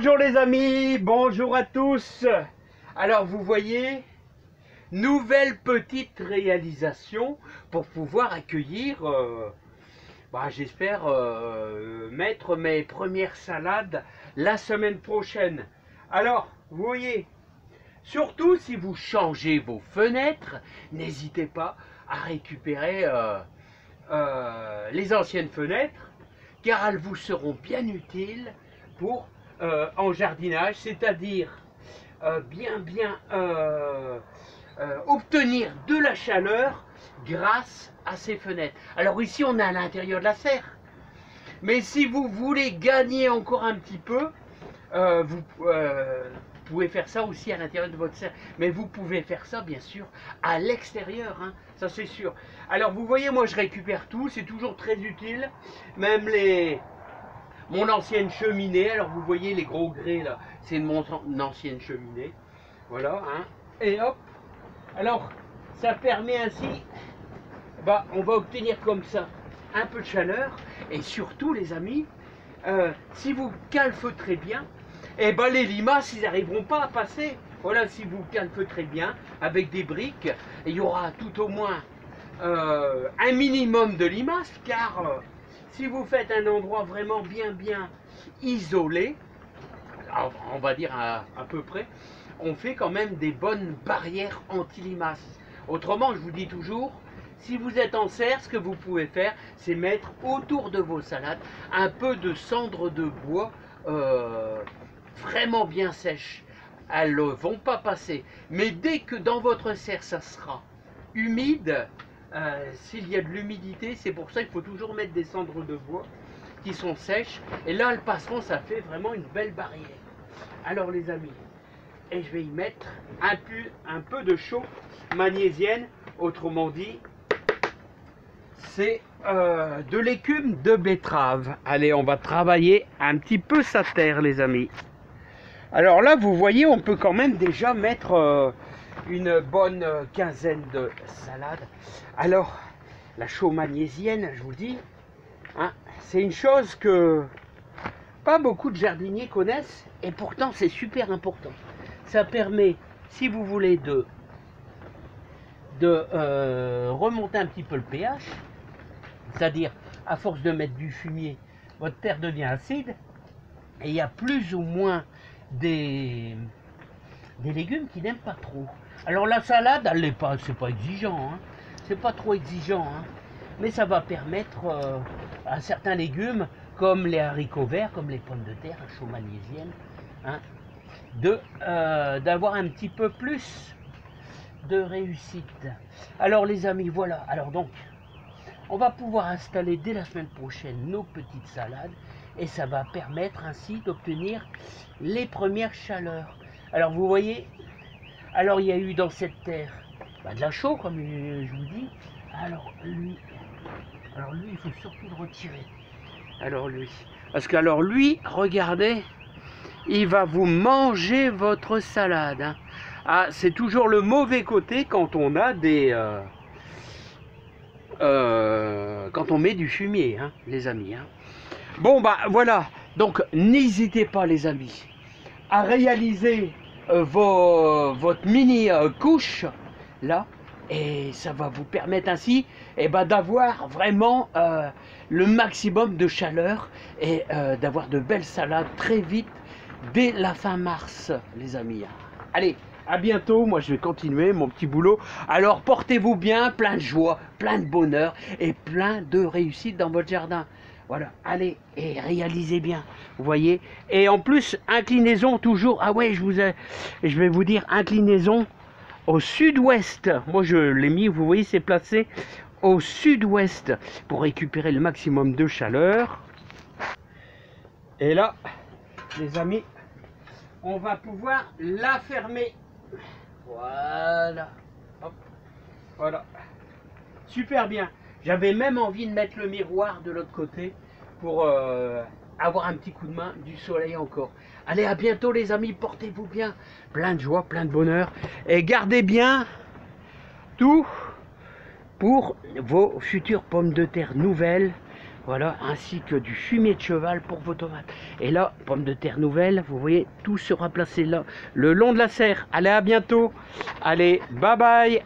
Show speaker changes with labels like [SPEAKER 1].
[SPEAKER 1] Bonjour les amis, bonjour à tous. Alors vous voyez, nouvelle petite réalisation pour pouvoir accueillir, j'espère mettre mes premières salades la semaine prochaine. Alors vous voyez, surtout si vous changez vos fenêtres, n'hésitez pas à récupérer les anciennes fenêtres, car elles vous seront bien utiles pour en jardinage, c'est-à-dire obtenir de la chaleur grâce à ces fenêtres. Alors ici on est à l'intérieur de la serre, mais si vous voulez gagner encore un petit peu, vous pouvez faire ça aussi à l'intérieur de votre serre, mais vous pouvez faire ça bien sûr à l'extérieur, hein, ça c'est sûr. Alors vous voyez, moi je récupère tout, c'est toujours très utile, même mon ancienne cheminée. Alors vous voyez les gros grès là, c'est mon ancienne cheminée, voilà, hein, et hop. Alors ça permet ainsi, on va obtenir comme ça un peu de chaleur, et surtout les amis, si vous calfeutrez bien, et les limaces ils n'arriveront pas à passer. Voilà, si vous calfeutrez bien avec des briques, il y aura tout au moins un minimum de limaces, car si vous faites un endroit vraiment bien isolé, on va dire à peu près, on fait quand même des bonnes barrières anti-limaces. Autrement, je vous dis toujours, si vous êtes en serre, ce que vous pouvez faire, c'est mettre autour de vos salades un peu de cendre de bois vraiment bien sèche. Elles ne vont pas passer. Mais dès que dans votre serre, ça sera humide, s'il y a de l'humidité, c'est pour ça qu'il faut toujours mettre des cendres de bois qui sont sèches. Et là, elles passeront, ça fait vraiment une belle barrière. Alors les amis, et je vais y mettre un peu de chaux magnésienne, autrement dit, c'est de l'écume de betterave. Allez, on va travailler un petit peu sa terre, les amis. Alors là, vous voyez, on peut quand même déjà mettre une bonne quinzaine de salades. Alors, la chaux magnésienne, je vous dis, hein, c'est une chose que pas beaucoup de jardiniers connaissent, et pourtant c'est super important. Ça permet, si vous voulez, de remonter un petit peu le pH, c'est-à-dire à force de mettre du fumier, votre terre devient acide, et il y a plus ou moins des légumes qui n'aiment pas trop. Alors la salade, elle n'est pas, c'est pas exigeant, hein, c'est pas trop exigeant, hein, mais ça va permettre à certains légumes, comme les haricots verts, comme les pommes de terre, la chaux magnésienne, hein, d'avoir un petit peu plus de réussite. Alors les amis, voilà. Alors donc, on va pouvoir installer dès la semaine prochaine nos petites salades, et ça va permettre ainsi d'obtenir les premières chaleurs. Alors vous voyez, alors il y a eu dans cette terre de la chaux, comme je vous dis. Alors lui, il faut surtout le retirer. Alors lui, parce que alors lui, regardez, il va vous manger votre salade, hein. Ah, c'est toujours le mauvais côté quand on a quand on met du fumier, hein, les amis, hein. Bon voilà, donc n'hésitez pas les amis à réaliser votre mini couche là, et ça va vous permettre ainsi d'avoir vraiment le maximum de chaleur, et d'avoir de belles salades très vite dès la fin mars, les amis. Allez, à bientôt. Moi je vais continuer mon petit boulot. Alors portez-vous bien, plein de joie, plein de bonheur et plein de réussite dans votre jardin. Voilà, allez, et réalisez bien, vous voyez. Et en plus, inclinaison toujours, ah ouais, je vais vous dire, inclinaison au sud-ouest. Moi je l'ai mis, vous voyez, c'est placé au sud-ouest pour récupérer le maximum de chaleur. Et là, les amis, on va pouvoir la fermer. Voilà, hop, voilà, super bien. J'avais même envie de mettre le miroir de l'autre côté pour avoir un petit coup de main du soleil encore. Allez, à bientôt les amis, portez-vous bien, plein de joie, plein de bonheur, et gardez bien tout pour vos futures pommes de terre nouvelles Voilà, ainsi que du fumier de cheval pour vos tomates. Et là, pommes de terre nouvelles, vous voyez, tout sera placé là, le long de la serre. Allez, à bientôt. Allez, bye bye.